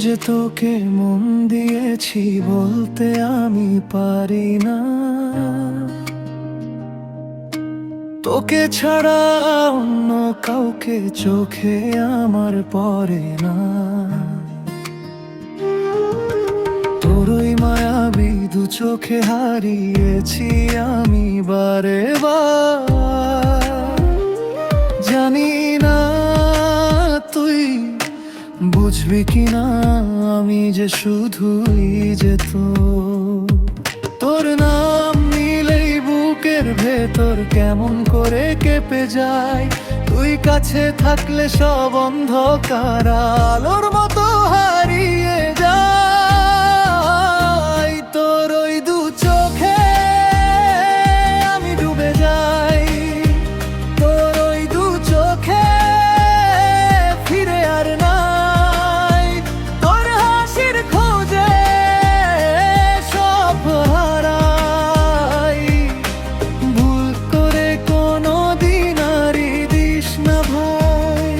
যে তোকে মন দিয়েছি বলতে আমি পারি না, তোকে ছাড়া অন্য কাউকে চোখে আমার পড়ে না। তোরই মায়াবী দু চোখে হারিয়েছি আমি বারে বার। জানি না তুই বুঝবি কিনা আমি যে শুধুই যে তোর নাম নিলেই বুকের ভেতর কেমন করে কেঁপে যায়। তুই কাছে থাকলে সব অন্ধকার আলোর মতো হারিয়ে যায়। তোর ওই দু চোখে আমি ডুবে যাই, তোর ওই দু চোখে ফিরে আর নাই। তোর হাসির খোঁজে সব হারাই, ভুল করে কোনো দিন আর দিস না ভাই।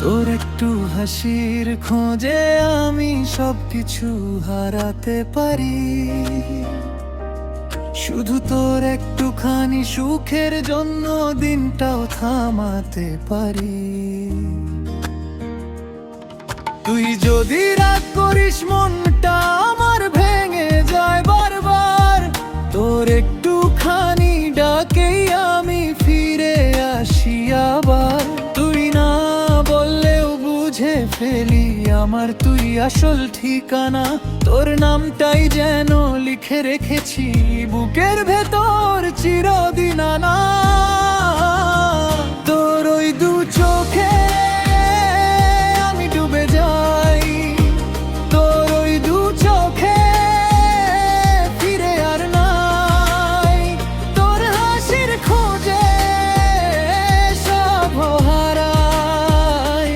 তোর একটু হাসির খোঁজে আমি সবকিছু হারাতে পারি, শুধু তোর একটুখানি সুখের জন্য দিনটাও থামাতে পারি। তুই যদি রাগ করিস মনটা আমার ভেঙে যায় বারবার। তোর একটুখানি ডাকেই আমি ফিরে আসি আবার। তুই না বললেও বুঝে ফেলি আমার তুই আসল ঠিকানা। তোর নামটাই যেন লিখে রেখেছি বুকের ভেতর চিরদিন না। তোর ওই দু চোখে আমি ডুবে যাই, তোর ওই দু চোখে ফিরে আর নাই। তোর হাসির খোঁজে সব হারাই,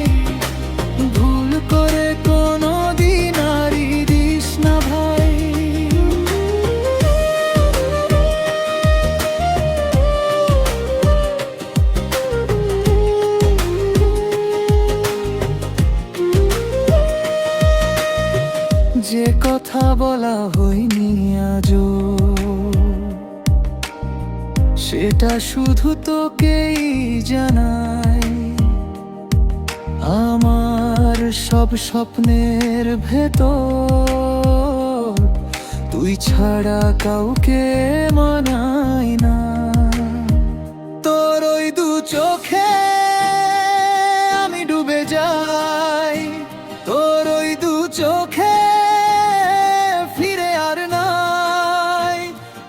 ভুল করে কোনো দিন আর দিস না ভাই। যে কথা বলা হয়নি আজও সেটা শুধু তোকেই জানাই। আমার সব স্বপ্নের ভেতর তুই ছাড়া কাউকে মানাই না। তোর ওই দু চোখে আমি ডুবে যাই, তোর ওই দু চোখে ফিরে আর নাই।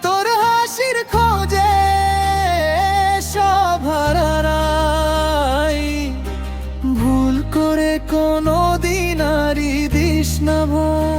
তোর হাসির খোঁজে সব হারাই, ভুল করে কোনো দিন আর দিস না ভাই।